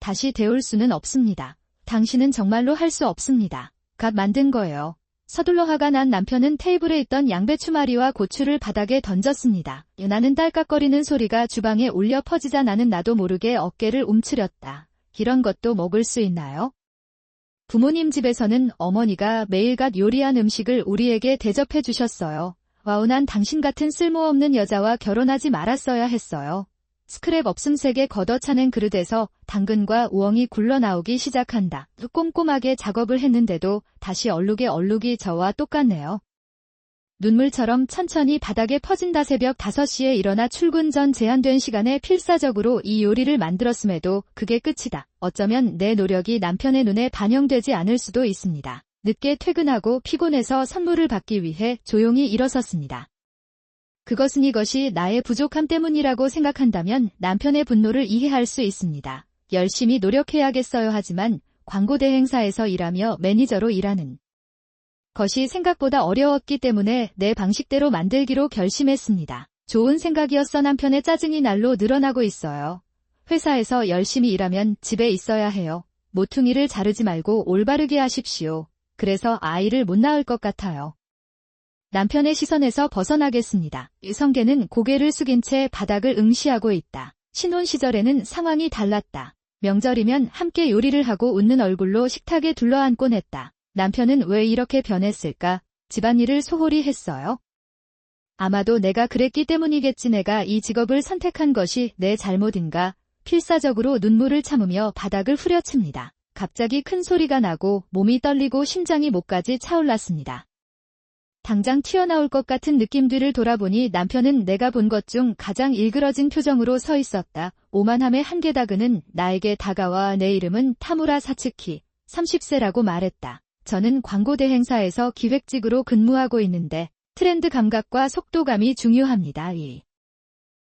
다시 데울 수는 없습니다. 당신은 정말로 할 수 없습니다. 갓 만든 거예요. 서둘러 화가 난 남편은 테이블에 있던 양배추말이와 고추를 바닥에 던졌습니다. 나는 딸깍거리는 소리가 주방에 울려 퍼지자 나는 나도 모르게 어깨를 움츠렸다. 이런 것도 먹을 수 있나요? 부모님 집에서는 어머니가 매일갓 요리한 음식을 우리에게 대접해 주셨어요. 와우, 난 당신 같은 쓸모없는 여자와 결혼하지 말았어야 했어요. 스크랩 없음색에 걷어차낸 그릇에서 당근과 우엉이 굴러나오기 시작한다. 꼼꼼하게 작업을 했는데도 다시 얼룩이 저와 똑같네요. 눈물처럼 천천히 바닥에 퍼진다. 새벽 5시에 일어나 출근 전 제한된 시간에 필사적으로 이 요리를 만들었음에도 그게 끝이다. 어쩌면 내 노력이 남편의 눈에 반영되지 않을 수도 있습니다. 늦게 퇴근하고 피곤해서 선물을 받기 위해 조용히 일어섰습니다. 그것은 이것이 나의 부족함 때문이라고 생각한다면 남편의 분노를 이해할 수 있습니다. 열심히 노력해야겠어요. 하지만 광고 대행사에서 일하며 매니저로 일하는 것이 생각보다 어려웠기 때문에 내 방식대로 만들기로 결심했습니다. 좋은 생각이었어. 남편의 짜증이 날로 늘어나고 있어요. 회사에서 열심히 일하면 집에 있어야 해요. 모퉁이를 자르지 말고 올바르게 하십시오. 그래서 아이를 못 낳을 것 같아요. 남편의 시선에서 벗어나겠습니다. 성계는 고개를 숙인 채 바닥을 응시하고 있다. 신혼 시절에는 상황이 달랐다. 명절이면 함께 요리를 하고 웃는 얼굴로 식탁에 둘러앉곤 했다. 남편은 왜 이렇게 변했을까? 집안일을 소홀히 했어요. 아마도 내가 그랬기 때문이겠지. 내가 이 직업을 선택한 것이 내 잘못인가? 필사적으로 눈물을 참으며 바닥을 후려칩니다. 갑자기 큰 소리가 나고 몸이 떨리고 심장이 목까지 차올랐습니다. 당장 튀어나올 것 같은 느낌. 뒤를 돌아보니 남편은 내가 본 것 중 가장 일그러진 표정으로 서 있었다. 오만함의 한계다. 그는 나에게 다가와 내 이름은 타무라 사츠키, 30세라고 말했다. 저는 광고 대행사에서 기획직으로 근무하고 있는데 트렌드 감각과 속도감이 중요합니다. 이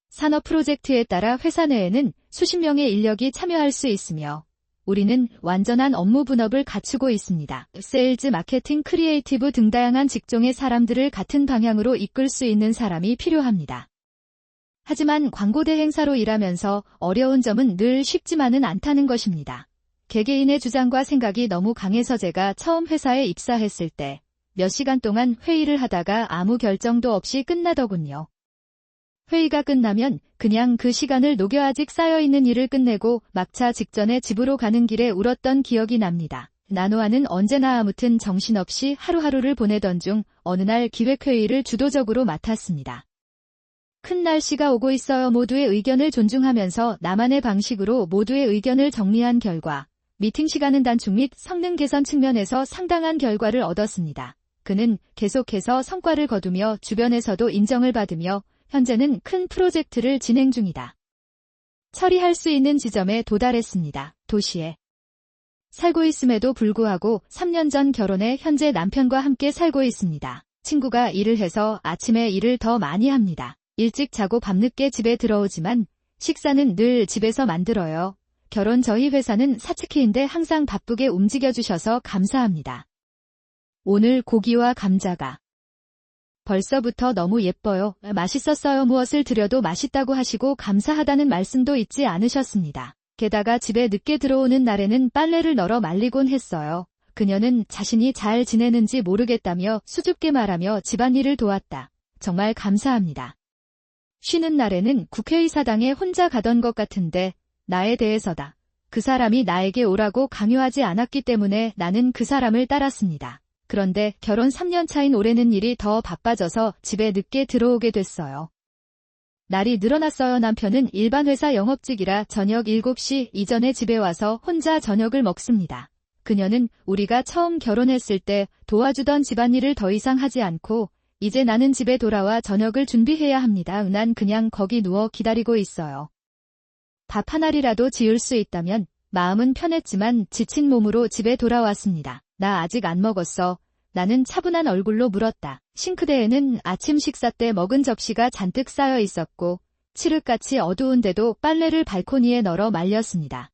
산업 프로젝트에 따라 회사 내에는 수십 명의 인력이 참여할 수 있으며 우리는 완전한 업무 분업을 갖추고 있습니다. 세일즈, 마케팅, 크리에이티브 등 다양한 직종의 사람들을 같은 방향으로 이끌 수 있는 사람이 필요합니다. 하지만 광고 대행사로 일하면서 어려운 점은 늘 쉽지만은 않다는 것입니다. 개개인의 주장과 생각이 너무 강해서 제가 처음 회사에 입사했을 때 몇 시간 동안 회의를 하다가 아무 결정도 없이 끝나더군요. 회의가 끝나면 그냥 그 시간을 녹여 아직 쌓여있는 일을 끝내고 막차 직전에 집으로 가는 길에 울었던 기억이 납니다. 나노아는 언제나 아무튼 정신없이 하루하루를 보내던 중 어느 날 기획회의를 주도적으로 맡았습니다. 큰 날씨가 오고 있어요. 모두의 의견을 존중하면서 나만의 방식으로 모두의 의견을 정리한 결과 미팅 시간은 단축 및 성능 개선 측면에서 상당한 결과를 얻었습니다. 그는 계속해서 성과를 거두며 주변에서도 인정을 받으며 현재는 큰 프로젝트를 진행 중이다. 처리할 수 있는 지점에 도달했습니다. 도시에 살고 있음에도 불구하고 3년 전 결혼해 현재 남편과 함께 살고 있습니다. 친구가 일을 해서 아침에 일을 더 많이 합니다. 일찍 자고 밤늦게 집에 들어오지만 식사는 늘 집에서 만들어요. 결혼 저희 회사는 사츠키인데 항상 바쁘게 움직여주셔서 감사합니다. 오늘 고기와 감자가 벌써부터 너무 예뻐요. 맛있었어요. 무엇을 드려도 맛있다고 하시고 감사하다는 말씀도 잊지 않으셨습니다. 게다가 집에 늦게 들어오는 날에는 빨래를 널어 말리곤 했어요. 그녀는 자신이 잘 지내는지 모르겠다며 수줍게 말하며 집안일을 도왔다. 정말 감사합니다. 쉬는 날에는 국회의사당에 혼자 가던 것 같은데 나에 대해서다. 그 사람이 나에게 오라고 강요하지 않았기 때문에 나는 그 사람을 따랐습니다. 그런데 결혼 3년 차인 올해는 일이 더 바빠져서 집에 늦게 들어오게 됐어요. 날이 늘어났어요. 남편은 일반 회사 영업직이라 저녁 7시 이전에 집에 와서 혼자 저녁을 먹습니다. 그녀는 우리가 처음 결혼했을 때 도와주던 집안일을 더 이상 하지 않고 이제 나는 집에 돌아와 저녁을 준비해야 합니다. 난 그냥 거기 누워 기다리고 있어요. 밥 한 알이라도 지을 수 있다면 마음은 편했지만 지친 몸으로 집에 돌아왔습니다. 나 아직 안 먹었어. 나는 차분한 얼굴로 물었다. 싱크대에는 아침 식사 때 먹은 접시가 잔뜩 쌓여 있었고 칠흑같이 어두운데도 빨래를 발코니에 널어 말렸습니다.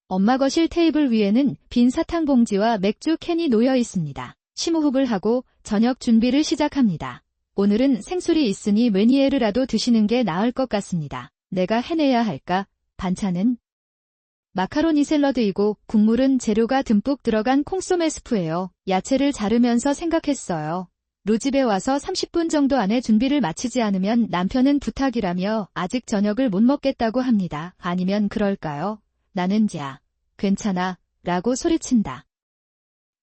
엄마 거실 테이블 위에는 빈 사탕 봉지와 맥주 캔이 놓여 있습니다. 심호흡을 하고 저녁 준비를 시작합니다. 오늘은 생술이 있으니 메니에르라도 드시는 게 나을 것 같습니다. 내가 해내야 할까? 반찬은? 마카로니 샐러드이고 국물은 재료가 듬뿍 들어간 콩소메 스프예요. 야채를 자르면서 생각했어요. 루집에 와서 30분 정도 안에 준비를 마치지 않으면 남편은 부탁이라며 아직 저녁을 못 먹겠다고 합니다. 아니면 그럴까요? 나는 야, 괜찮아 라고 소리친다.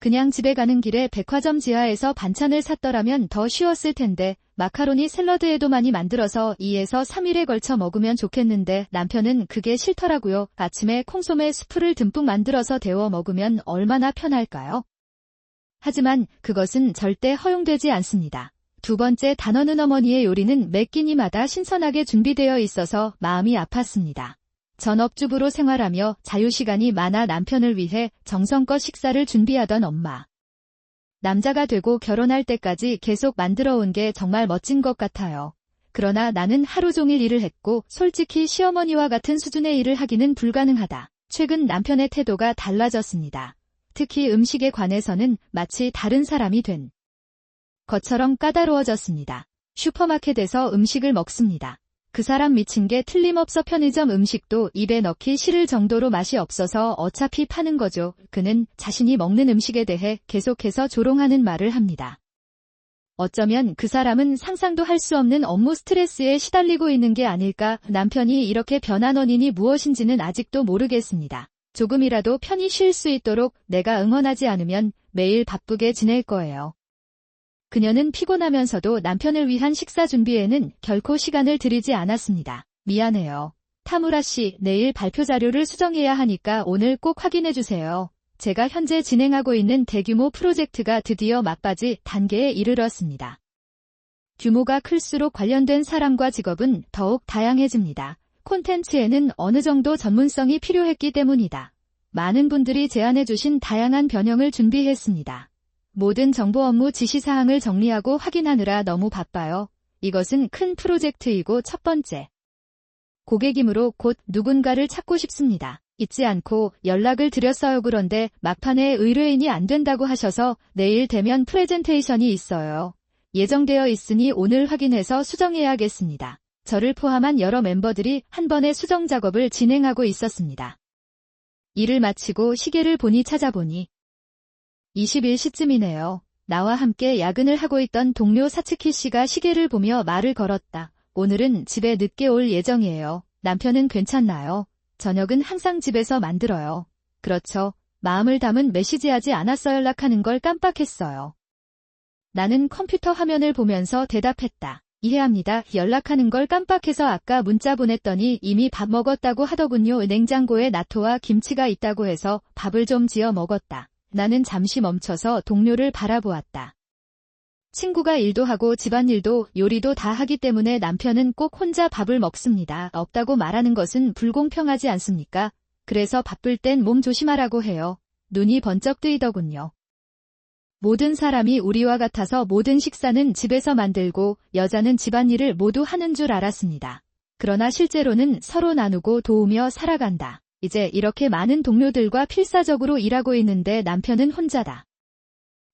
그냥 집에 가는 길에 백화점 지하에서 반찬을 샀더라면 더 쉬웠을 텐데 마카로니 샐러드에도 많이 만들어서 2에서 3일에 걸쳐 먹으면 좋겠는데 남편은 그게 싫더라고요. 아침에 콩소메 스프를 듬뿍 만들어서 데워 먹으면 얼마나 편할까요? 하지만 그것은 절대 허용되지 않습니다. 두 번째 단어는 어머니의 요리는 매 끼니마다 신선하게 준비되어 있어서 마음이 아팠습니다. 전업주부로 생활하며 자유시간이 많아 남편을 위해 정성껏 식사를 준비하던 엄마. 남자가 되고 결혼할 때까지 계속 만들어온 게 정말 멋진 것 같아요. 그러나 나는 하루 종일 일을 했고 솔직히 시어머니와 같은 수준의 일을 하기는 불가능하다. 최근 남편의 태도가 달라졌습니다. 특히 음식에 관해서는 마치 다른 사람이 된 것처럼 까다로워졌습니다. 슈퍼마켓에서 음식을 먹습니다. 그 사람 미친 게 틀림없어. 편의점 음식도 입에 넣기 싫을 정도로 맛이 없어서 어차피 파는 거죠. 그는 자신이 먹는 음식에 대해 계속해서 조롱하는 말을 합니다. 어쩌면 그 사람은 상상도 할 수 없는 업무 스트레스에 시달리고 있는 게 아닐까. 남편이 이렇게 변한 원인이 무엇인지는 아직도 모르겠습니다. 조금이라도 편히 쉴 수 있도록 내가 응원하지 않으면 매일 바쁘게 지낼 거예요. 그녀는 피곤하면서도 남편을 위한 식사 준비에는 결코 시간을 들이지 않았습니다. 미안해요. 타무라 씨, 내일 발표 자료를 수정해야 하니까 오늘 꼭 확인해 주세요. 제가 현재 진행하고 있는 대규모 프로젝트가 드디어 막바지 단계에 이르렀습니다. 규모가 클수록 관련된 사람과 직업은 더욱 다양해집니다. 콘텐츠에는 어느 정도 전문성이 필요했기 때문이다. 많은 분들이 제안해 주신 다양한 변형을 준비했습니다. 모든 정보 업무 지시사항을 정리하고 확인하느라 너무 바빠요. 이것은 큰 프로젝트이고 첫 번째 고객이므로 곧 누군가를 찾고 싶습니다. 잊지 않고 연락을 드렸어요. 그런데 막판에 의뢰인이 안 된다고 하셔서 내일 대면 프레젠테이션이 있어요. 예정되어 있으니 오늘 확인해서 수정해야겠습니다. 저를 포함한 여러 멤버들이 한 번에 수정 작업을 진행하고 있었습니다. 일을 마치고 시계를 보니 찾아보니 21시쯤이네요. 나와 함께 야근을 하고 있던 동료 사츠키 씨가 시계를 보며 말을 걸었다. 오늘은 집에 늦게 올 예정이에요. 남편은 괜찮나요? 저녁은 항상 집에서 만들어요. 그렇죠. 마음을 담은 메시지하지 않았어. 연락하는 걸 깜빡했어요. 나는 컴퓨터 화면을 보면서 대답했다. 이해합니다. 연락하는 걸 깜빡해서 아까 문자 보냈더니 이미 밥 먹었다고 하더군요. 냉장고에 나토와 김치가 있다고 해서 밥을 좀 지어 먹었다. 나는 잠시 멈춰서 동료를 바라보았다. 친구가 일도 하고 집안일도 요리도 다 하기 때문에 남편은 꼭 혼자 밥을 먹습니다. 없다고 말하는 것은 불공평하지 않습니까? 그래서 바쁠 땐 몸 조심하라고 해요. 눈이 번쩍 뜨이더군요. 모든 사람이 우리와 같아서 모든 식사는 집에서 만들고 여자는 집안일을 모두 하는 줄 알았습니다. 그러나 실제로는 서로 나누고 도우며 살아간다. 이제 이렇게 많은 동료들과 필사적으로 일하고 있는데 남편은 혼자다.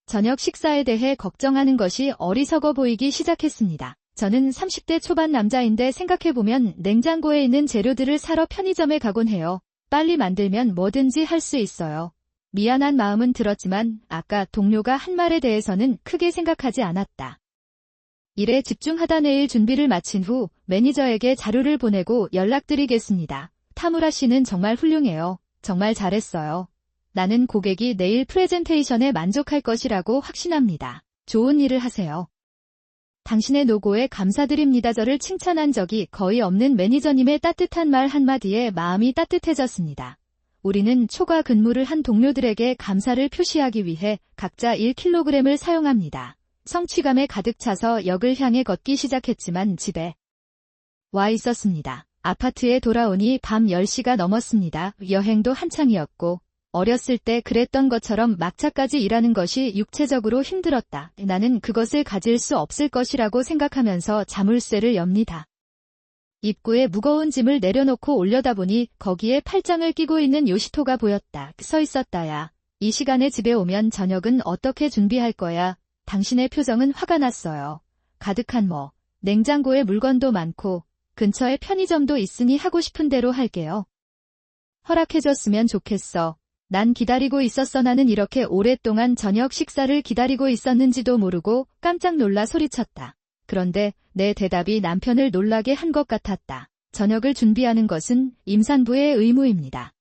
저녁 식사에 대해 걱정하는 것이 어리석어 보이기 시작했습니다. 저는 30대 초반 남자인데 생각해보면 냉장고에 있는 재료들을 사러 편의점에 가곤 해요. 빨리 만들면 뭐든지 할 수 있어요. 미안한 마음은 들었지만 아까 동료가 한 말에 대해서는 크게 생각하지 않았다. 일에 집중하다 내일 준비를 마친 후 매니저에게 자료를 보내고 연락드리겠습니다. 타무라 씨는 정말 훌륭해요. 정말 잘했어요. 나는 고객이 내일 프레젠테이션에 만족할 것이라고 확신합니다. 좋은 일을 하세요. 당신의 노고에 감사드립니다. 저를 칭찬한 적이 거의 없는 매니저님의 따뜻한 말 한마디에 마음이 따뜻해졌습니다. 우리는 초과 근무를 한 동료들에게 감사를 표시하기 위해 각자 1kg을 사용합니다. 성취감에 가득 차서 역을 향해 걷기 시작했지만 집에 와 있었습니다. 아파트에 돌아오니 밤 10시가 넘었습니다. 여행도 한창이었고 어렸을 때 그랬던 것처럼 막차까지 일하는 것이 육체적으로 힘들었다. 나는 그것을 가질 수 없을 것이라고 생각하면서 자물쇠를 엽니다. 입구에 무거운 짐을 내려놓고 올려다보니 거기에 팔짱을 끼고 있는 요시토가 보였다. 서 있었다야. 이 시간에 집에 오면 저녁은 어떻게 준비할 거야? 당신의 표정은 화가 났어요. 가득한 냉장고에 물건도 많고 근처에 편의점도 있으니 하고 싶은 대로 할게요. 허락해줬으면 좋겠어. 난 기다리고 있었어. 나는 이렇게 오랫동안 저녁 식사를 기다리고 있었는지도 모르고 깜짝 놀라 소리쳤다. 그런데 내 대답이 남편을 놀라게 한 것 같았다. 저녁을 준비하는 것은 임산부의 의무입니다.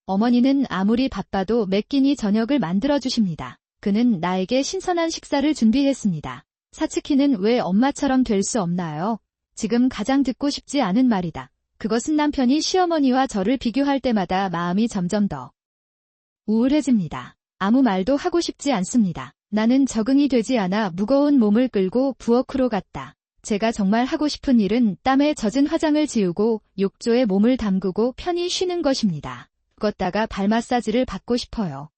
어머니는 아무리 바빠도 매 끼니 저녁을 만들어주십니다. 그는 나에게 신선한 식사를 준비했습니다. 사츠키는 왜 엄마처럼 될 수 없나요? 지금 가장 듣고 싶지 않은 말이다. 그것은 남편이 시어머니와 저를 비교할 때마다 마음이 점점 더 우울해집니다. 아무 말도 하고 싶지 않습니다. 나는 적응이 되지 않아 무거운 몸을 끌고 부엌으로 갔다. 제가 정말 하고 싶은 일은 땀에 젖은 화장을 지우고 욕조에 몸을 담그고 편히 쉬는 것입니다. 걷다가 발 마사지를 받고 싶어요.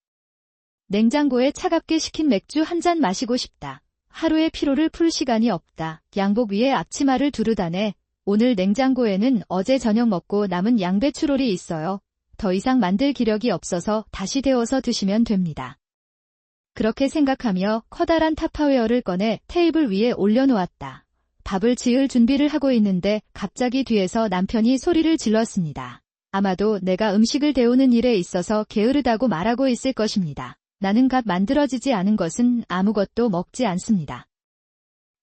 냉장고에 차갑게 식힌 맥주 한 잔 마시고 싶다. 하루의 피로를 풀 시간이 없다. 양복 위에 앞치마를 두르다네. 오늘 냉장고에는 어제 저녁 먹고 남은 양배추롤이 있어요. 더 이상 만들 기력이 없어서 다시 데워서 드시면 됩니다. 그렇게 생각하며 커다란 타파웨어를 꺼내 테이블 위에 올려놓았다. 밥을 지을 준비를 하고 있는데 갑자기 뒤에서 남편이 소리를 질렀습니다. 아마도 내가 음식을 데우는 일에 있어서 게으르다고 말하고 있을 것입니다. 나는 갓 만들어지지 않은 것은 아무것도 먹지 않습니다.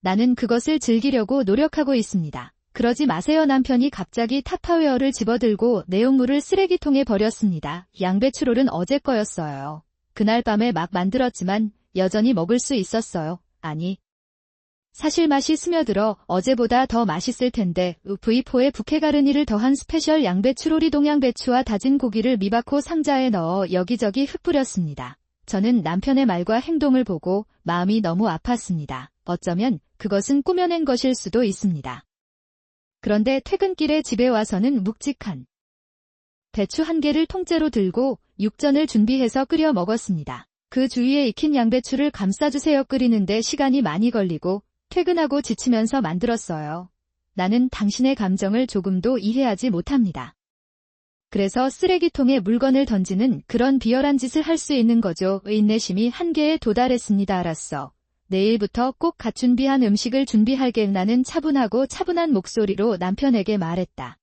나는 그것을 즐기려고 노력하고 있습니다. 그러지 마세요. 남편이 갑자기 타파웨어를 집어들고 내용물을 쓰레기통에 버렸습니다. 양배추롤은 어제 거였어요. 그날 밤에 막 만들었지만 여전히 먹을 수 있었어요. 아니, 사실 맛이 스며들어 어제보다 더 맛있을 텐데 V4에 부케가르니를 더한 스페셜 양배추롤이 동양배추와 다진 고기를 미바코 상자에 넣어 여기저기 흩뿌렸습니다. 저는 남편의 말과 행동을 보고 마음이 너무 아팠습니다. 어쩌면 그것은 꾸며낸 것일 수도 있습니다. 그런데 퇴근길에 집에 와서는 묵직한 배추 한 개를 통째로 들고 육전을 준비해서 끓여 먹었습니다. 그 주위에 익힌 양배추를 감싸주세요. 끓이는데 시간이 많이 걸리고 퇴근하고 지치면서 만들었어요. 나는 당신의 감정을 조금도 이해하지 못합니다. 그래서 쓰레기통에 물건을 던지는 그런 비열한 짓을 할 수 있는 거죠. 인내심이 한계에 도달했습니다. 알았어. 내일부터 꼭 갓 준비한 음식을 준비할게. 나는 차분한 목소리로 남편에게 말했다.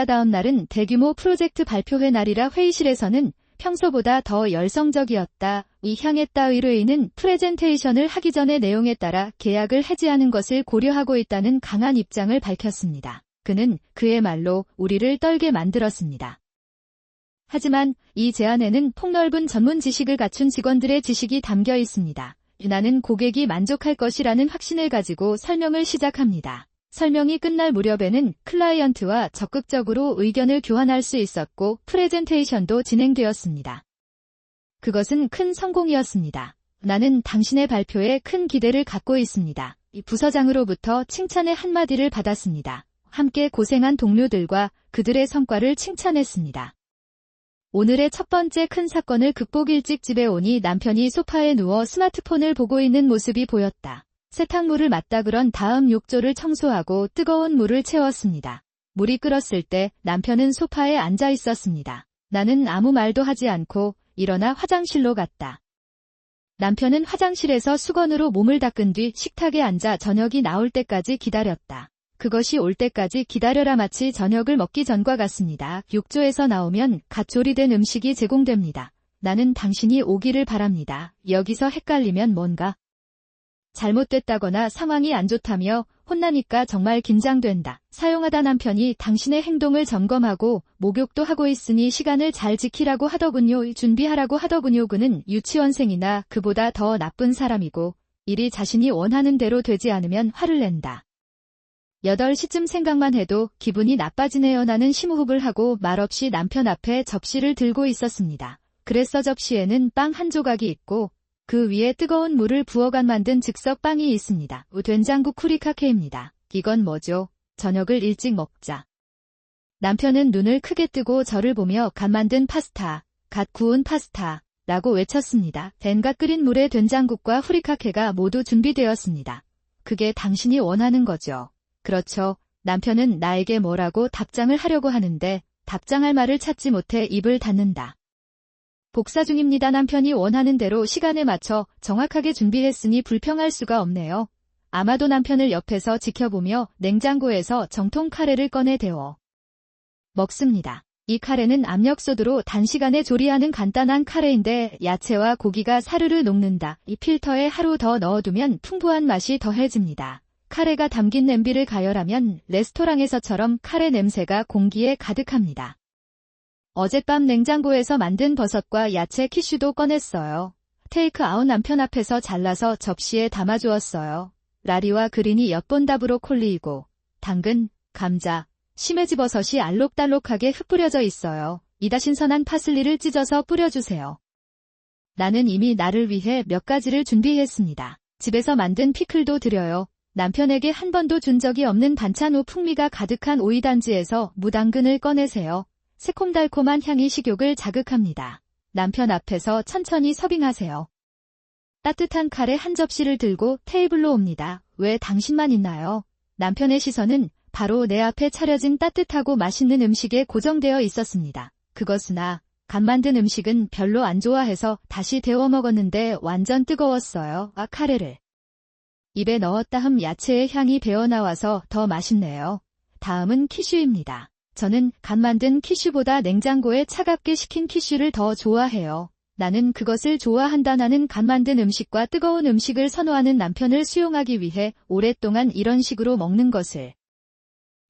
다음 날은 대규모 프로젝트 발표회 날이라 회의실에서는 평소보다 더 열성적이었다. 향했다. 의뢰인은 프레젠테이션을 하기 전의 내용에 따라 계약을 해지하는 것을 고려하고 있다는 강한 입장을 밝혔습니다. 그는 그의 말로 우리를 떨게 만들었습니다. 하지만 이 제안에는 폭넓은 전문 지식을 갖춘 직원들의 지식이 담겨 있습니다. 나는 고객이 만족할 것이라는 확신을 가지고 설명을 시작합니다. 설명이 끝날 무렵에는 클라이언트와 적극적으로 의견을 교환할 수 있었고 프레젠테이션도 진행되었습니다. 그것은 큰 성공이었습니다. 나는 당신의 발표에 큰 기대를 갖고 있습니다. 부서장으로부터 칭찬의 한마디를 받았습니다. 함께 고생한 동료들과 그들의 성과를 칭찬했습니다. 오늘의 첫 번째 큰 사건을 극복. 일찍 집에 오니 남편이 소파에 누워 스마트폰을 보고 있는 모습이 보였다. 세탁물을 맞다그런 다음 욕조를 청소하고 뜨거운 물을 채웠습니다. 물이 끓었을 때 남편은 소파에 앉아 있었습니다. 나는 아무 말도 하지 않고 일어나 화장실로 갔다. 남편은 화장실에서 수건으로 몸을 닦은 뒤 식탁에 앉아 저녁이 나올 때까지 기다렸다. 그것이 올 때까지 기다려라. 마치 저녁을 먹기 전과 같습니다. 욕조에서 나오면 갓 조리된 음식이 제공됩니다. 나는 당신이 오기를 바랍니다. 여기서 헷갈리면 뭔가 잘못됐다거나 상황이 안 좋다며 혼나니까 정말 긴장된다. 사용하다. 남편이 당신의 행동을 점검하고 목욕도 하고 있으니 시간을 잘 지키라고 하더군요. 준비하라고 하더군요. 그는 유치원생이나 그보다 더 나쁜 사람이고 일이 자신이 원하는 대로 되지 않으면 화를 낸다. 8시쯤 생각만 해도 기분이 나빠지네요. 나는 심호흡을 하고 말없이 남편 앞에 접시를 들고 있었습니다. 그래서 접시에는 빵 한 조각이 있고 그 위에 뜨거운 물을 부어간 만든 즉석 빵이 있습니다. 된장국 쿠리카케입니다. 이건 뭐죠? 저녁을 일찍 먹자. 남편은 눈을 크게 뜨고 저를 보며 갓 만든 파스타, 갓 구운 파스타 라고 외쳤습니다. 갓 끓인 물에 된장국과 후리카케가 모두 준비되었습니다. 그게 당신이 원하는 거죠. 그렇죠. 남편은 나에게 뭐라고 답장을 하려고 하는데 답장할 말을 찾지 못해 입을 닫는다. 복사 중입니다. 남편이 원하는 대로 시간에 맞춰 정확하게 준비했으니 불평할 수가 없네요. 아마도 남편을 옆에서 지켜보며 냉장고에서 정통 카레를 꺼내 데워 먹습니다. 이 카레는 압력솥으로 단시간에 조리하는 간단한 카레인데 야채와 고기가 사르르 녹는다. 이 필터에 하루 더 넣어두면 풍부한 맛이 더해집니다. 카레가 담긴 냄비를 가열하면 레스토랑에서처럼 카레 냄새가 공기에 가득합니다. 어젯밤 냉장고에서 만든 버섯과 야채 키슈도 꺼냈어요. 테이크아웃 남편 앞에서 잘라서 접시에 담아주었어요. 라리와 그린이 엿본 브로콜리이고 당근, 감자, 시메지버섯이 알록달록하게 흩뿌려져 있어요. 이다 신선한 파슬리를 찢어서 뿌려주세요. 나는 이미 나를 위해 몇 가지를 준비했습니다. 집에서 만든 피클도 드려요. 남편에게 한 번도 준 적이 없는 반찬 후 풍미가 가득한 오이단지에서 무당근을 꺼내세요. 새콤달콤한 향이 식욕을 자극합니다. 남편 앞에서 천천히 서빙하세요. 따뜻한 카레 한 접시를 들고 테이블로 옵니다. 왜 당신만 있나요? 남편의 시선은 바로 내 앞에 차려진 따뜻하고 맛있는 음식에 고정되어 있었습니다. 그것으나 간 만든 음식은 별로 안 좋아해서 다시 데워 먹었는데 완전 뜨거웠어요. 카레를 입에 넣었다 함 야채의 향이 배어나와서 더 맛있네요. 다음은 키슈입니다. 저는 간 만든 키슈보다 냉장고에 차갑게 식힌 키슈를 더 좋아해요. 나는 그것을 좋아한다. 나는 간 만든 음식과 뜨거운 음식을 선호하는 남편을 수용하기 위해 오랫동안 이런 식으로 먹는 것을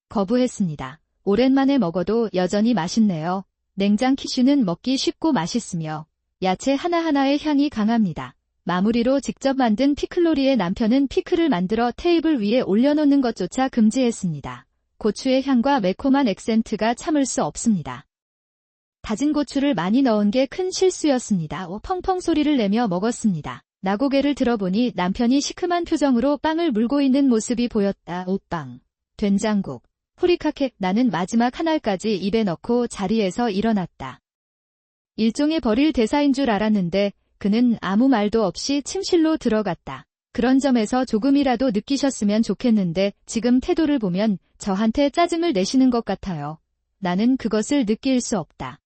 거부했습니다. 오랜만에 먹어도 여전히 맛있네요. 냉장 키슈는 먹기 쉽고 맛있으며 야채 하나하나의 향이 강합니다. 마무리로 직접 만든 피클로리에 남편은 피클을 만들어 테이블 위에 올려놓는 것조차 금지했습니다. 고추의 향과 매콤한 액센트가 참을 수 없습니다. 다진 고추를 많이 넣은 게 큰 실수였습니다. 펑펑 소리를 내며 먹었습니다. 나고개를 들어보니 남편이 시큼한 표정으로 빵을 물고 있는 모습이 보였다. 빵, 된장국, 후리카케. 나는 마지막 한 알까지 입에 넣고 자리에서 일어났다. 일종의 버릴 대사인 줄 알았는데 그는 아무 말도 없이 침실로 들어갔다. 그런 점에서 조금이라도 느끼셨으면 좋겠는데 지금 태도를 보면 저한테 짜증을 내시는 것 같아요. 나는 그것을 느낄 수 없다.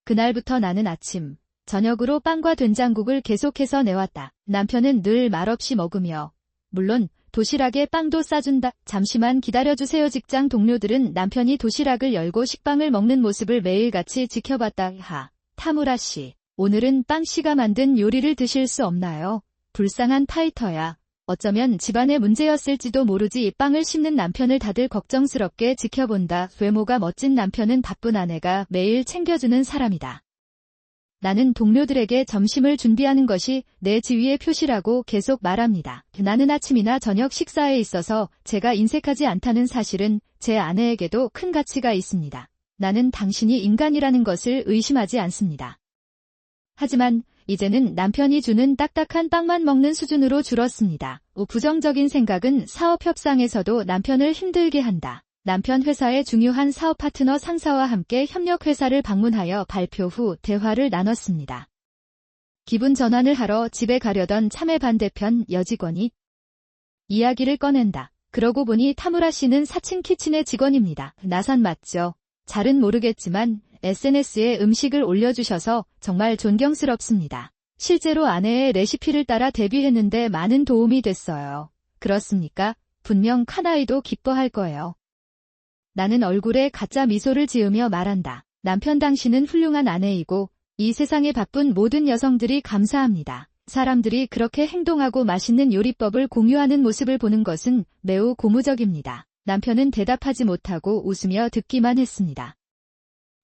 그날부터 나는 아침, 저녁으로 빵과 된장국을 계속해서 내왔다. 남편은 늘 말없이 먹으며 물론 도시락에 빵도 싸준다. 잠시만 기다려주세요. 직장 동료들은 남편이 도시락을 열고 식빵을 먹는 모습을 매일같이 지켜봤다. 타무라 씨, 오늘은 빵 씨가 만든 요리를 드실 수 없나요? 불쌍한 파이터야. 어쩌면 집안의 문제였을지도 모르지. 빵을 씹는 남편을 다들 걱정스럽게 지켜본다. 외모가 멋진 남편은 바쁜 아내가 매일 챙겨주는 사람이다. 나는 동료들에게 점심을 준비하는 것이 내 지위의 표시라고 계속 말합니다. 나는 아침이나 저녁 식사에 있어서 제가 인색하지 않다는 사실은 제 아내에게도 큰 가치가 있습니다. 나는 당신이 인간이라는 것을 의심하지 않습니다. 하지만 이제는 남편이 주는 딱딱한 빵만 먹는 수준으로 줄었습니다. 부정적인 생각은 사업 협상에서도 남편을 힘들게 한다. 남편 회사의 중요한 사업 파트너 상사와 함께 협력회사를 방문하여 발표 후 대화를 나눴습니다. 기분 전환을 하러 집에 가려던 참외 반대편 여직원이 이야기를 꺼낸다. 그러고 보니 타무라 씨는 4층 키친의 직원입니다. 나산 맞죠? 잘은 모르겠지만 SNS에 음식을 올려주셔서 정말 존경스럽습니다. 실제로 아내의 레시피를 따라 데뷔했는데 많은 도움이 됐어요. 그렇습니까? 분명 카나이도 기뻐할 거예요. 나는 얼굴에 가짜 미소를 지으며 말한다. 남편 당신은 훌륭한 아내이고 이 세상에 바쁜 모든 여성들이 감사합니다. 사람들이 그렇게 행동하고 맛있는 요리법을 공유하는 모습을 보는 것은 매우 고무적입니다. 남편은 대답하지 못하고 웃으며 듣기만 했습니다.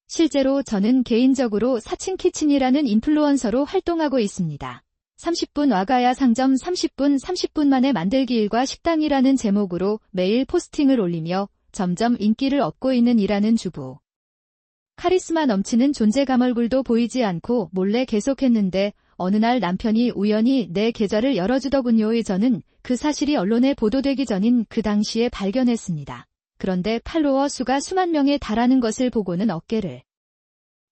실제로 저는 개인적으로 4층 키친이라는 인플루언서로 활동하고 있습니다. 30분 와가야 상점 30분 만에 만들기 일과 식당이라는 제목으로 매일 포스팅을 올리며 점점 인기를 얻고 있는 일하는 주부. 카리스마 넘치는 존재감. 얼굴도 보이지 않고 몰래 계속했는데 어느 날 남편이 우연히 내 계좌를 열어주더군요. 저는 그 사실이 언론에 보도되기 전인 그 당시에 발견했습니다. 그런데 팔로워 수가 수만 명에 달하는 것을 보고는 어깨를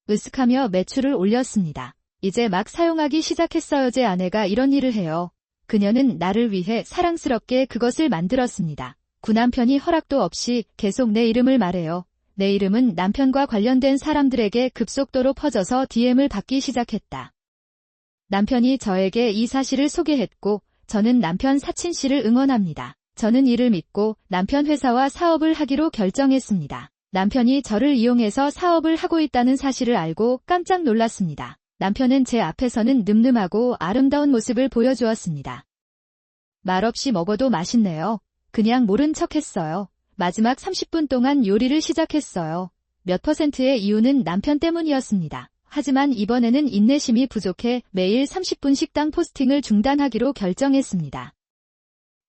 으쓱하며 매출을 올렸습니다. 이제 막 사용하기 시작했어요. 제 아내가 이런 일을 해요. 그녀는 나를 위해 사랑스럽게 그것을 만들었습니다. 구남편이 허락도 없이 계속 내 이름을 말해요. 내 이름은 남편과 관련된 사람들에게 급속도로 퍼져서 DM을 받기 시작했다. 남편이 저에게 이 사실을 소개했고 저는 남편 사친 씨를 응원합니다. 저는 이를 믿고 남편 회사와 사업을 하기로 결정했습니다. 남편이 저를 이용해서 사업을 하고 있다는 사실을 알고 깜짝 놀랐습니다. 남편은 제 앞에서는 늠름하고 아름다운 모습을 보여주었습니다. 말없이 먹어도 맛있네요. 그냥 모른 척 했어요. 마지막 30분 동안 요리를 시작했어요. 몇 %의 이유는 남편 때문이었습니다. 하지만 이번에는 인내심이 부족해 매일 30분 식당 포스팅을 중단하기로 결정했습니다.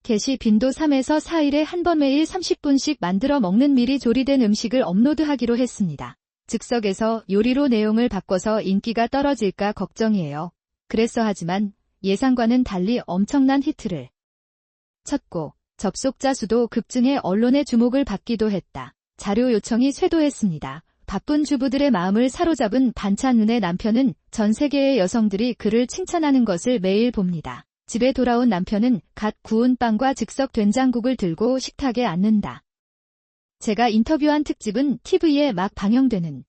게시 빈도 3에서 4일에 한 번 매일 30분씩 만들어 먹는 미리 조리된 음식을 업로드하기로 했습니다. 즉석에서 요리로 내용을 바꿔서 인기가 떨어질까 걱정이에요. 그랬어 하지만 예상과는 달리 엄청난 히트를 쳤고 접속자 수도 급증해 언론의 주목을 받기도 했다. 자료 요청이 쇄도했습니다. 바쁜 주부들의 마음을 사로잡은 반찬눈의 남편은 전 세계의 여성들이 그를 칭찬하는 것을 매일 봅니다. 집에 돌아온 남편은 갓 구운 빵과 즉석 된장국을 들고 식탁에 앉는다. 제가 인터뷰한 특집은 TV에 막 방영되는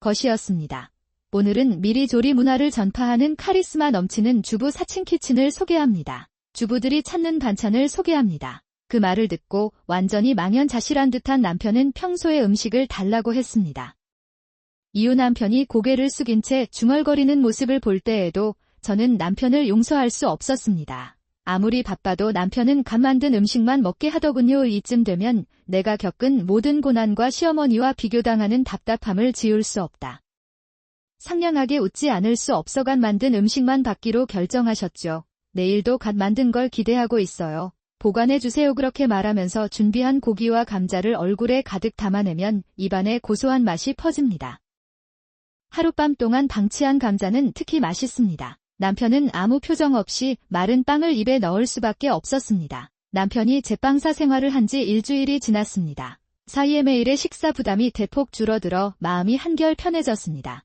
것이었습니다. 오늘은 미리 조리 문화를 전파하는 카리스마 넘치는 주부 사칭 키친을 소개합니다. 주부들이 찾는 반찬을 소개합니다. 그 말을 듣고 완전히 망연자실한 듯한 남편은 평소에 음식을 달라고 했습니다. 이후 남편이 고개를 숙인 채 중얼거리는 모습을 볼 때에도 저는 남편을 용서할 수 없었습니다. 아무리 바빠도 남편은 갓 만든 음식만 먹게 하더군요. 이쯤 되면 내가 겪은 모든 고난과 시어머니와 비교당하는 답답함을 지울 수 없다. 상냥하게 웃지 않을 수 없어 갓 만든 음식만 받기로 결정하셨죠. 내일도 갓 만든 걸 기대하고 있어요. 보관해주세요. 그렇게 말하면서 준비한 고기와 감자를 얼굴에 가득 담아내면 입안에 고소한 맛이 퍼집니다. 하룻밤 동안 방치한 감자는 특히 맛있습니다. 남편은 아무 표정 없이 마른 빵을 입에 넣을 수밖에 없었습니다. 남편이 제빵사 생활을 한 지 일주일이 지났습니다. 사이에 매일의 식사 부담이 대폭 줄어들어 마음이 한결 편해졌습니다.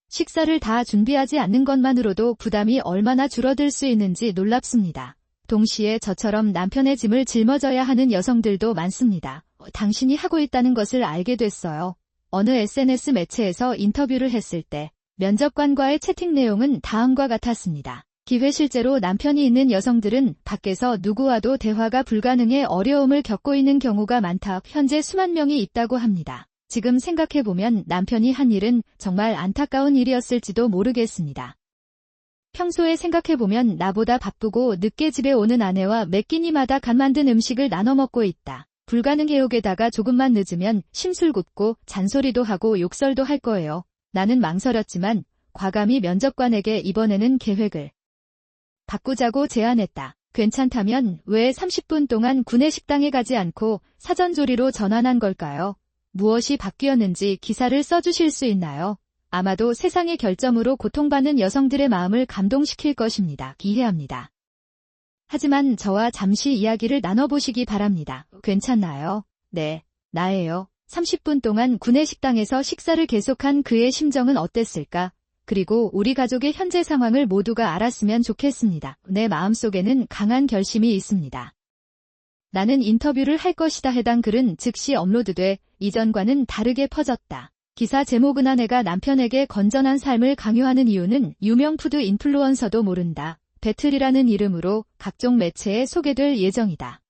식사를 다 준비하지 않는 것만으로도 부담이 얼마나 줄어들 수 있는지 놀랍습니다. 동시에 저처럼 남편의 짐을 짊어져야 하는 여성들도 많습니다. 당신이 하고 있다는 것을 알게 됐어요. 어느 SNS 매체에서 인터뷰를 했을 때 면접관과의 채팅 내용은 다음과 같았습니다. 기회 실제로 남편이 있는 여성들은 밖에서 누구와도 대화가 불가능해 어려움을 겪고 있는 경우가 많다. 현재 수만 명이 있다고 합니다. 지금 생각해보면 남편이 한 일은 정말 안타까운 일이었을지도 모르겠습니다. 평소에 생각해보면 나보다 바쁘고 늦게 집에 오는 아내와 매 끼니마다 갓 만든 음식을 나눠 먹고 있다. 불가능해요. 게다가 조금만 늦으면 심술궂고 잔소리도 하고 욕설도 할 거예요. 나는 망설였지만 과감히 면접관에게 이번에는 계획을 바꾸자고 제안했다. 괜찮다면 왜 30분 동안 구내식당에 가지 않고 사전조리로 전환한 걸까요? 무엇이 바뀌었는지 기사를 써주실 수 있나요? 아마도 세상의 결점으로 고통받는 여성들의 마음을 감동시킬 것입니다. 이해합니다. 하지만 저와 잠시 이야기를 나눠보시기 바랍니다. 괜찮나요? 네, 나예요. 30분 동안 구내식당에서 식사를 계속한 그의 심정은 어땠을까? 그리고 우리 가족의 현재 상황을 모두가 알았으면 좋겠습니다. 내 마음속에는 강한 결심이 있습니다. 나는 인터뷰를 할 것이다. 해당 글은 즉시 업로드돼 이전과는 다르게 퍼졌다. 기사 제목은 아내가 남편에게 건전한 삶을 강요하는 이유는 유명 푸드 인플루언서도 모른다. 배틀이라는 이름으로 각종 매체에 소개될 예정이다.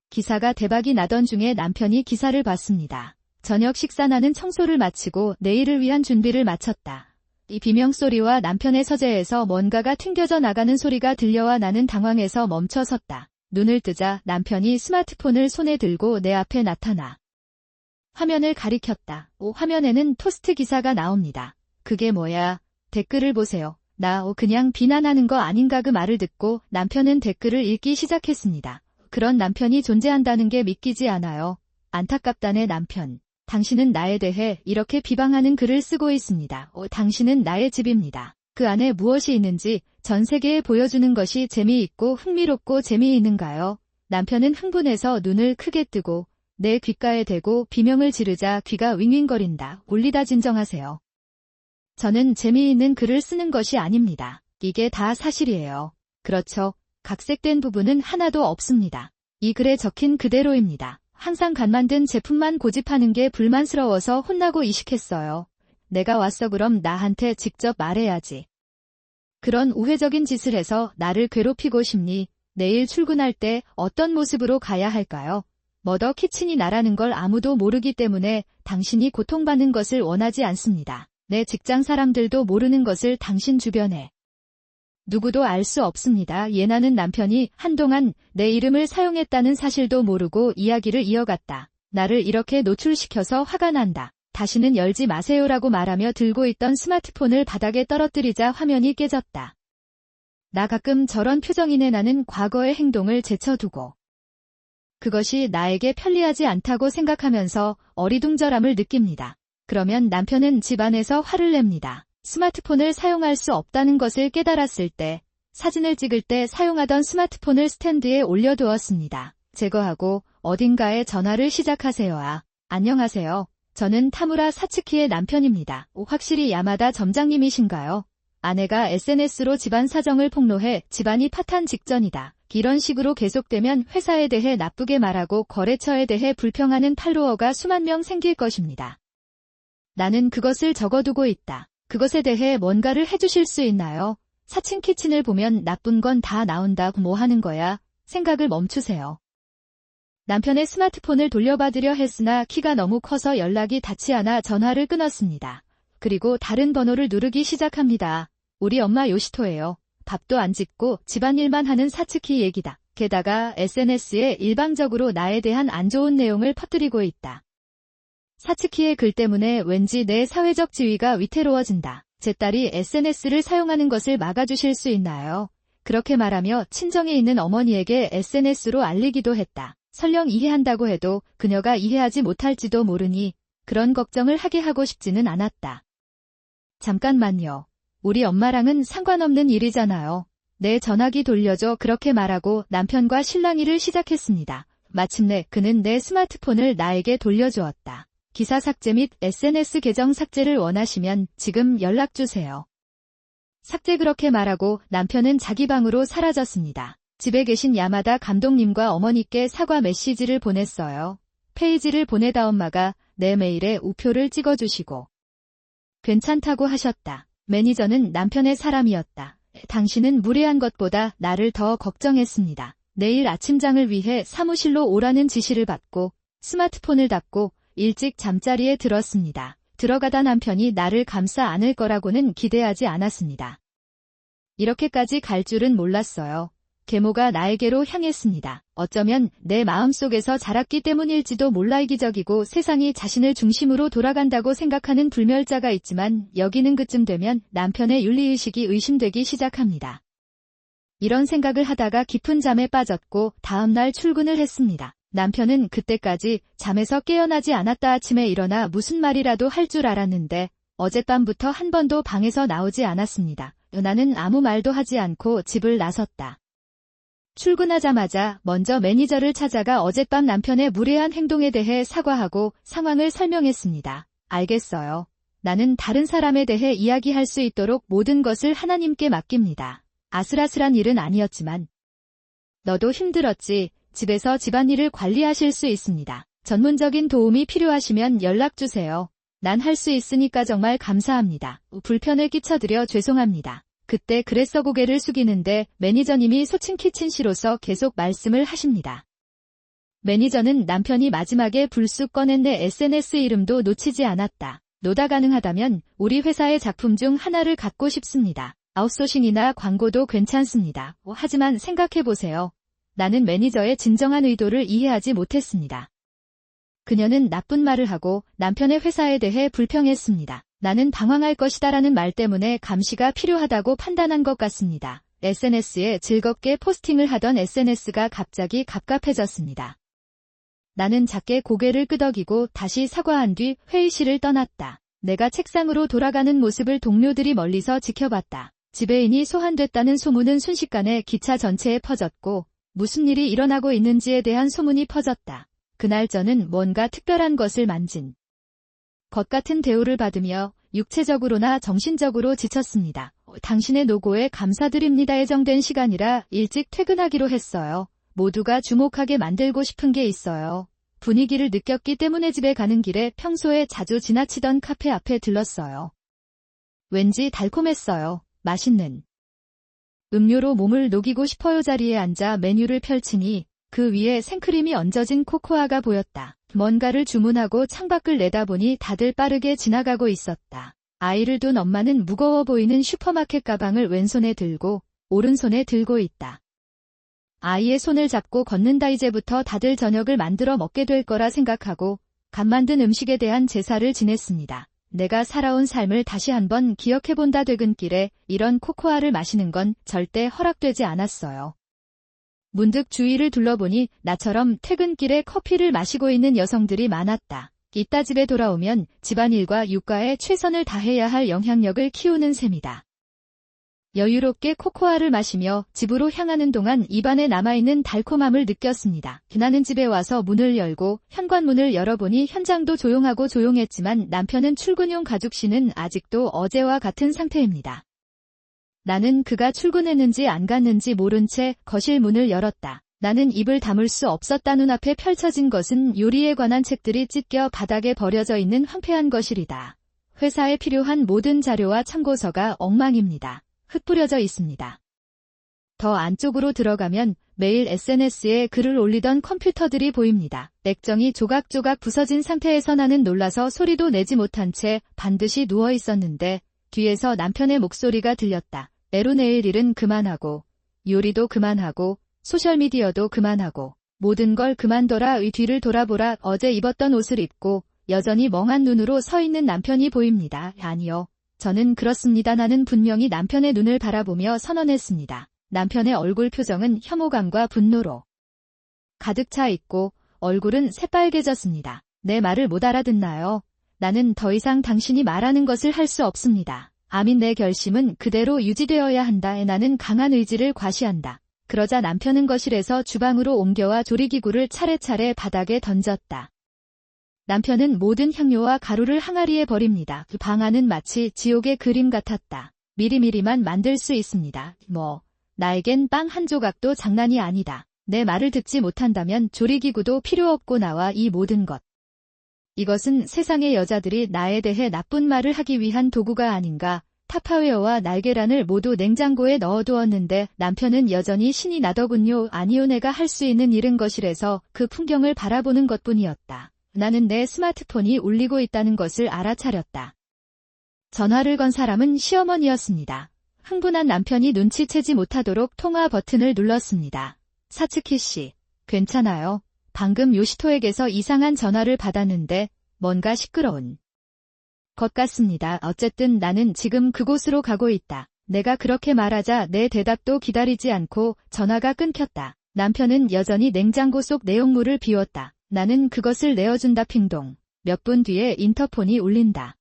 기사가 대박이 나던 중에 남편이 기사를 봤습니다. 저녁 식사 나는 청소를 마치고 내일을 위한 준비를 마쳤다. 이 비명소리와 남편의 서재에서 뭔가가 튕겨져 나가는 소리가 들려와 나는 당황해서 멈춰섰다. 눈을 뜨자 남편이 스마트폰을 손에 들고 내 앞에 나타나 화면을 가리켰다. 화면에는 토스트 기사가 나옵니다. 그게 뭐야? 댓글을 보세요. 나 그냥 비난하는 거 아닌가. 그 말을 듣고 남편은 댓글을 읽기 시작했습니다. 그런 남편이 존재한다는 게 믿기지 않아요. 안타깝다네 남편. 당신은 나에 대해 이렇게 비방하는 글을 쓰고 있습니다. 당신은 나의 집입니다. 그 안에 무엇이 있는지 전 세계에 보여주는 것이 재미있고 흥미롭고 재미있는가요? 남편은 흥분해서 눈을 크게 뜨고 내 귓가에 대고 비명을 지르자 귀가 윙윙거린다. 올리다 진정하세요. 저는 재미있는 글을 쓰는 것이 아닙니다. 이게 다 사실이에요. 그렇죠. 각색된 부분은 하나도 없습니다. 이 글에 적힌 그대로입니다. 항상 갓 만든 제품만 고집하는 게 불만스러워서 혼나고 이식했어요. 내가 왔어 그럼 나한테 직접 말해야지. 그런 우회적인 짓을 해서 나를 괴롭히고 싶니? 내일 출근할 때 어떤 모습으로 가야 할까요? 머더 키친이 나라는 걸 아무도 모르기 때문에 당신이 고통받는 것을 원하지 않습니다. 내 직장 사람들도 모르는 것을 당신 주변에 누구도 알 수 없습니다. 예나는 남편이 한동안 내 이름을 사용했다는 사실도 모르고 이야기를 이어갔다. 나를 이렇게 노출시켜서 화가 난다. 다시는 열지 마세요라고 말하며 들고 있던 스마트폰을 바닥에 떨어뜨리자 화면이 깨졌다. 나 가끔 저런 표정이네. 나는 과거의 행동을 제쳐두고 그것이 나에게 편리하지 않다고 생각하면서 어리둥절함을 느낍니다. 그러면 남편은 집안에서 화를 냅니다. 스마트폰을 사용할 수 없다는 것을 깨달았을 때 사진을 찍을 때 사용하던 스마트폰을 스탠드에 올려두었습니다. 제거하고 어딘가에 전화를 시작하세요. 안녕하세요. 저는 타무라 사츠키의 남편입니다. 확실히 야마다 점장님이신가요? 아내가 SNS로 집안 사정을 폭로해 집안이 파탄 직전이다. 이런 식으로 계속되면 회사에 대해 나쁘게 말하고 거래처에 대해 불평하는 팔로워가 수만 명 생길 것입니다. 나는 그것을 적어두고 있다. 그것에 대해 뭔가를 해주실 수 있나요? 사칭 키친을 보면 나쁜 건 다 나온다. 뭐 하는 거야? 생각을 멈추세요. 남편의 스마트폰을 돌려받으려 했으나 키가 너무 커서 연락이 닿지 않아 전화를 끊었습니다. 그리고 다른 번호를 누르기 시작합니다. 우리 엄마 요시토예요. 밥도 안 짓고 집안일만 하는 사츠키 얘기다. 게다가 SNS에 일방적으로 나에 대한 안 좋은 내용을 퍼뜨리고 있다. 사츠키의 글 때문에 왠지 내 사회적 지위가 위태로워진다. 제 딸이 SNS를 사용하는 것을 막아주실 수 있나요? 그렇게 말하며 친정에 있는 어머니에게 SNS로 알리기도 했다. 설령 이해한다고 해도 그녀가 이해하지 못할지도 모르니 그런 걱정을 하게 하고 싶지는 않았다. 잠깐만요. 우리 엄마랑은 상관없는 일이잖아요. 내 전화기 돌려줘. 그렇게 말하고 남편과 실랑이를 시작했습니다. 마침내 그는 내 스마트폰을 나에게 돌려주었다. 기사 삭제 및 SNS 계정 삭제를 원하시면 지금 연락주세요. 삭제. 그렇게 말하고 남편은 자기 방으로 사라졌습니다. 집에 계신 야마다 감독님과 어머니께 사과 메시지를 보냈어요. 페이지를 보내다 엄마가 내 메일에 우표를 찍어주시고 괜찮다고 하셨다. 매니저는 남편의 사람이었다. 당신은 무례한 것보다 나를 더 걱정했습니다. 내일 아침장을 위해 사무실로 오라는 지시를 받고 스마트폰을 닫고 일찍 잠자리에 들었습니다. 들어가다 남편이 나를 감싸 안을 거라고는 기대하지 않았습니다. 이렇게까지 갈 줄은 몰랐어요. 계모가 나에게로 향했습니다. 어쩌면 내 마음속에서 자랐기 때문일지도 몰라. 이기적이고 세상이 자신을 중심으로 돌아간다고 생각하는 불멸자가 있지만 여기는 그쯤 되면 남편의 윤리의식이 의심되기 시작합니다. 이런 생각을 하다가 깊은 잠에 빠졌고 다음날 출근을 했습니다. 남편은 그때까지 잠에서 깨어나지 않았다. 아침에 일어나 무슨 말이라도 할 줄 알았는데 어젯밤부터 한 번도 방에서 나오지 않았습니다. 나는 아무 말도 하지 않고 집을 나섰다. 출근하자마자 먼저 매니저를 찾아가 어젯밤 남편의 무례한 행동에 대해 사과하고 상황을 설명했습니다. 알겠어요. 나는 다른 사람에 대해 이야기할 수 있도록 모든 것을 하나님께 맡깁니다. 아슬아슬한 일은 아니었지만 너도 힘들었지. 집에서 집안일을 관리하실 수 있습니다. 전문적인 도움이 필요하시면 연락주세요. 난 할 수 있으니까 정말 감사합니다. 불편을 끼쳐드려 죄송합니다. 그때 그랬어. 고개를 숙이는데 매니저님이 소친 키친씨로서 계속 말씀을 하십니다. 매니저는 남편이 마지막에 불쑥 꺼낸 내 SNS 이름도 놓치지 않았다. 노다 가능하다면 우리 회사의 작품 중 하나를 갖고 싶습니다. 아웃소싱이나 광고도 괜찮습니다. 하지만 생각해보세요. 나는 매니저의 진정한 의도를 이해하지 못했습니다. 그녀는 나쁜 말을 하고 남편의 회사에 대해 불평했습니다. 나는 방황할 것이다라는 말 때문에 감시가 필요하다고 판단한 것 같습니다. SNS에 즐겁게 포스팅을 하던 SNS가 갑자기 갑갑해졌습니다. 나는 작게 고개를 끄덕이고 다시 사과한 뒤 회의실을 떠났다. 내가 책상으로 돌아가는 모습을 동료들이 멀리서 지켜봤다. 지배인이 소환됐다는 소문은 순식간에 기차 전체에 퍼졌고 무슨 일이 일어나고 있는지에 대한 소문이 퍼졌다. 그날 저는 뭔가 특별한 것을 만진 것 같은 대우를 받으며 육체적으로나 정신적으로 지쳤습니다. 당신의 노고에 감사드립니다. 예정된 시간이라 일찍 퇴근하기로 했어요. 모두가 주목하게 만들고 싶은 게 있어요. 분위기를 느꼈기 때문에 집에 가는 길에 평소에 자주 지나치던 카페 앞에 들렀어요. 왠지 달콤했어요. 맛있는 음료로 몸을 녹이고 싶어요. 자리에 앉아 메뉴를 펼치니 그 위에 생크림이 얹어진 코코아가 보였다. 뭔가를 주문하고 창밖을 내다보니 다들 빠르게 지나가고 있었다. 아이를 둔 엄마는 무거워 보이는 슈퍼마켓 가방을 왼손에 들고 오른손에 들고 있다. 아이의 손을 잡고 걷는다. 이제부터 다들 저녁을 만들어 먹게 될 거라 생각하고 갓 만든 음식에 대한 제사를 지냈습니다. 내가 살아온 삶을 다시 한번 기억해본다. 퇴근길에 이런 코코아를 마시는 건 절대 허락되지 않았어요. 문득 주위를 둘러보니 나처럼 퇴근길에 커피를 마시고 있는 여성들이 많았다. 이따 집에 돌아오면 집안일과 육가에 최선을 다해야 할 영향력을 키우는 셈이다. 여유롭게 코코아를 마시며 집으로 향하는 동안 입안에 남아있는 달콤함을 느꼈습니다. 나는 집에 와서 문을 열고 현관문을 열어보니 현장도 조용하고 조용했지만 남편은 출근용 가죽신은 아직도 어제와 같은 상태입니다. 나는 그가 출근했는지 안 갔는지 모른 채 거실 문을 열었다. 나는 입을 다물 수 없었다. 눈앞에 펼쳐진 것은 요리에 관한 책들이 찢겨 바닥에 버려져 있는 황폐한 거실이다. 회사에 필요한 모든 자료와 참고서가 엉망입니다. 흩뿌려져 있습니다. 더 안쪽으로 들어가면 매일 SNS에 글을 올리던 컴퓨터들이 보입니다. 액정이 조각조각 부서진 상태에서 나는 놀라서 소리도 내지 못한 채 반드시 누워 있었는데 뒤에서 남편의 목소리가 들렸다. 애로 내일 일은 그만하고 요리도 그만하고 소셜미디어도 그만하고 모든 걸 그만둬라. 의 뒤를 돌아보라. 어제 입었던 옷을 입고 여전히 멍한 눈으로 서 있는 남편이 보입니다. 아니요. 저는 그렇습니다. 나는 분명히 남편의 눈을 바라보며 선언했습니다. 남편의 얼굴 표정은 혐오감과 분노로 가득 차 있고 얼굴은 새빨개졌습니다. 내 말을 못 알아듣나요? 나는 더 이상 당신이 말하는 것을 할 수 없습니다. 아민 내 결심은 그대로 유지되어야 한다. 나는 강한 의지를 과시한다. 그러자 남편은 거실에서 주방으로 옮겨와 조리기구를 차례차례 바닥에 던졌다. 남편은 모든 향료와 가루를 항아리에 버립니다. 그 방 안은 마치 지옥의 그림 같았다. 미리미리만 만들 수 있습니다. 나에겐 빵 한 조각도 장난이 아니다. 내 말을 듣지 못한다면 조리기구도 필요 없고 나와 이 모든 것. 이것은 세상의 여자들이 나에 대해 나쁜 말을 하기 위한 도구가 아닌가. 타파웨어와 날계란을 모두 냉장고에 넣어두었는데 남편은 여전히 신이 나더군요. 아니요, 내가 할 수 있는 일은 거실에서 그 풍경을 바라보는 것뿐이었다. 나는 내 스마트폰이 울리고 있다는 것을 알아차렸다. 전화를 건 사람은 시어머니였습니다. 흥분한 남편이 눈치채지 못하도록 통화 버튼을 눌렀습니다. 사츠키 씨, 괜찮아요? 방금 요시토에게서 이상한 전화를 받았는데 뭔가 시끄러운 것 같습니다. 어쨌든 나는 지금 그곳으로 가고 있다. 내가 그렇게 말하자 내 대답도 기다리지 않고 전화가 끊겼다. 남편은 여전히 냉장고 속 내용물을 비웠다. 나는 그것을 내어준다. 핑동. 몇 분 뒤에 인터폰이 울린다.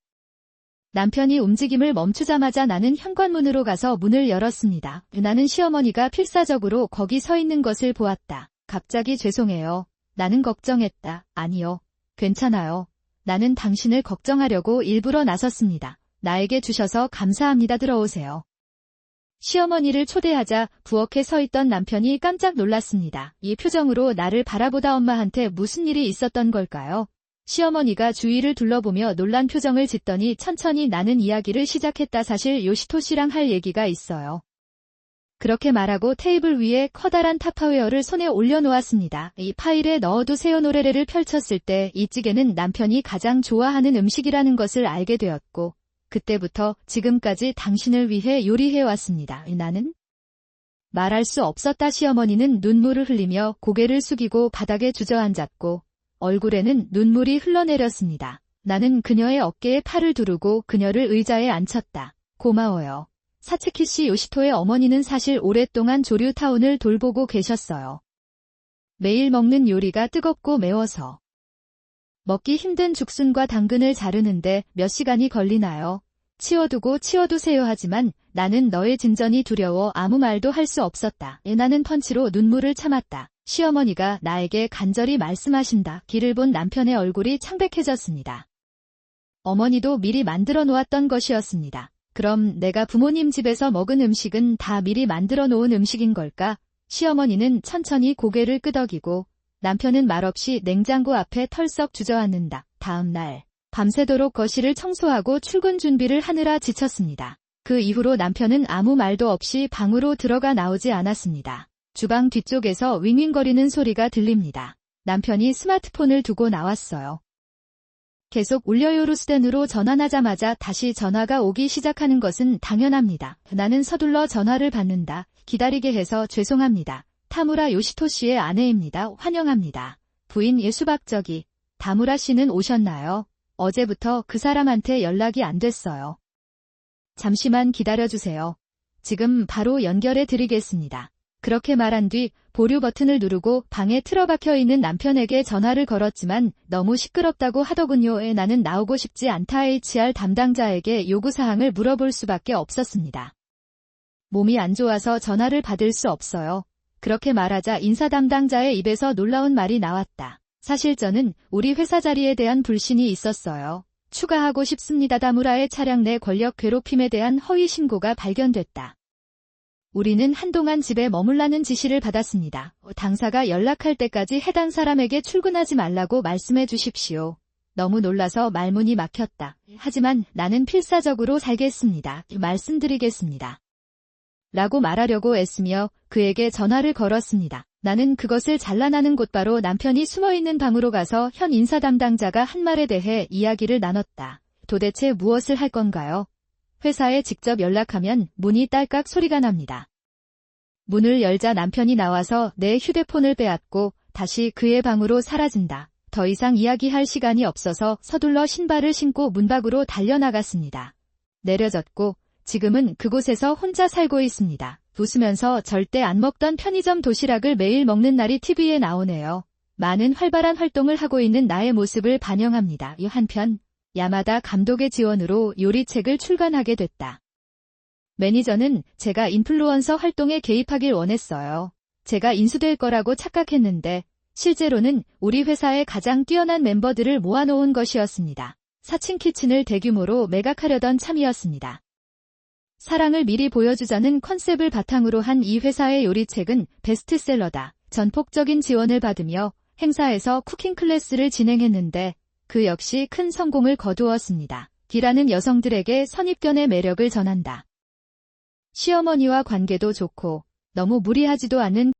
남편이 움직임을 멈추자마자 나는 현관문으로 가서 문을 열었습니다. 나는 시어머니가 필사적으로 거기 서 있는 것을 보았다. 갑자기 죄송해요. 나는 걱정했다. 아니요. 괜찮아요. 나는 당신을 걱정하려고 일부러 나섰습니다. 나에게 주셔서 감사합니다. 들어오세요. 시어머니를 초대하자 부엌에 서 있던 남편이 깜짝 놀랐습니다. 이 표정으로 나를 바라보다 엄마한테 무슨 일이 있었던 걸까요? 시어머니가 주위를 둘러보며 놀란 표정을 짓더니 천천히 나는 이야기를 시작했다. 사실 요시토 씨랑 할 얘기가 있어요. 그렇게 말하고 테이블 위에 커다란 타파웨어를 손에 올려놓았습니다. 이 파일에 넣어두세요. 노래를 펼쳤을 때 이 찌개는 남편이 가장 좋아하는 음식이라는 것을 알게 되었고 그때부터 지금까지 당신을 위해 요리해왔습니다. 나는 말할 수 없었다. 시어머니는 눈물을 흘리며 고개를 숙이고 바닥에 주저앉았고 얼굴에는 눈물이 흘러내렸습니다. 나는 그녀의 어깨에 팔을 두르고 그녀를 의자에 앉혔다. 고마워요. 사츠키 씨. 요시토의 어머니는 사실 오랫동안 조류타운을 돌보고 계셨어요. 매일 먹는 요리가 뜨겁고 매워서 먹기 힘든 죽순과 당근을 자르는데 몇 시간이 걸리나요? 치워두세요. 하지만 나는 너의 진전이 두려워 아무 말도 할 수 없었다. 나는 펀치로 눈물을 참았다. 시어머니가 나에게 간절히 말씀하신다. 길을 본 남편의 얼굴이 창백해졌습니다. 어머니도 미리 만들어 놓았던 것이었습니다. 그럼 내가 부모님 집에서 먹은 음식은 다 미리 만들어 놓은 음식인 걸까? 시어머니는 천천히 고개를 끄덕이고 남편은 말없이 냉장고 앞에 털썩 주저앉는다. 다음 날 밤새도록 거실을 청소하고 출근 준비를 하느라 지쳤습니다. 그 이후로 남편은 아무 말도 없이 방으로 들어가 나오지 않았습니다. 주방 뒤쪽에서 윙윙거리는 소리가 들립니다. 남편이 스마트폰을 두고 나왔어요. 계속 울려요. 루스덴으로 전환하자마자 다시 전화가 오기 시작하는 것은 당연합니다. 나는 서둘러 전화를 받는다. 기다리게 해서 죄송합니다. 타무라 요시토 씨의 아내입니다. 환영합니다. 부인 예수박저기. 다무라 씨는 오셨나요? 어제부터 그 사람한테 연락이 안 됐어요. 잠시만 기다려주세요. 지금 바로 연결해 드리겠습니다. 그렇게 말한 뒤 보류 버튼을 누르고 방에 틀어박혀 있는 남편에게 전화를 걸었지만 너무 시끄럽다고 하더군요. 나는 나오고 싶지 않다. HR 담당자에게 요구사항을 물어볼 수밖에 없었습니다. 몸이 안 좋아서 전화를 받을 수 없어요. 그렇게 말하자 인사 담당자의 입에서 놀라운 말이 나왔다. 사실 저는 우리 회사 자리에 대한 불신이 있었어요. 추가하고 싶습니다. 다무라의 차량 내 권력 괴롭힘에 대한 허위 신고가 발견됐다. 우리는 한동안 집에 머물라는 지시를 받았습니다. 당사가 연락할 때까지 해당 사람에게 출근하지 말라고 말씀해 주십시오. 너무 놀라서 말문이 막혔다. 하지만 나는 필사적으로 살겠습니다. 말씀드리겠습니다. 라고 말하려고 애쓰며 그에게 전화를 걸었습니다. 나는 그것을 잘라나는 곧바로 남편이 숨어있는 방으로 가서 현 인사 담당자가 한 말에 대해 이야기를 나눴다. 도대체 무엇을 할 건가요? 회사에 직접 연락하면 문이 딸깍 소리가 납니다. 문을 열자 남편이 나와서 내 휴대폰을 빼앗고 다시 그의 방으로 사라진다. 더 이상 이야기할 시간이 없어서 서둘러 신발을 신고 문 밖으로 달려나갔습니다. 내려졌고 지금은 그곳에서 혼자 살고 있습니다. 웃으면서 절대 안 먹던 편의점 도시락을 매일 먹는 날이 TV에 나오네요. 많은 활발한 활동을 하고 있는 나의 모습을 반영합니다. 한편 야마다 감독의 지원으로 요리책을 출간하게 됐다. 매니저는 제가 인플루언서 활동에 개입하길 원했어요. 제가 인수될 거라고 착각했는데 실제로는 우리 회사의 가장 뛰어난 멤버들을 모아놓은 것이었습니다. 4층 키친을 대규모로 매각하려던 참이었습니다. 사랑을 미리 보여주자는 컨셉을 바탕으로 한 이 회사의 요리책은 베스트셀러다. 전폭적인 지원을 받으며 행사에서 쿠킹 클래스를 진행했는데 그 역시 큰 성공을 거두었습니다. 기라는 여성들에게 선입견의 매력을 전한다. 시어머니와 관계도 좋고 너무 무리하지도 않는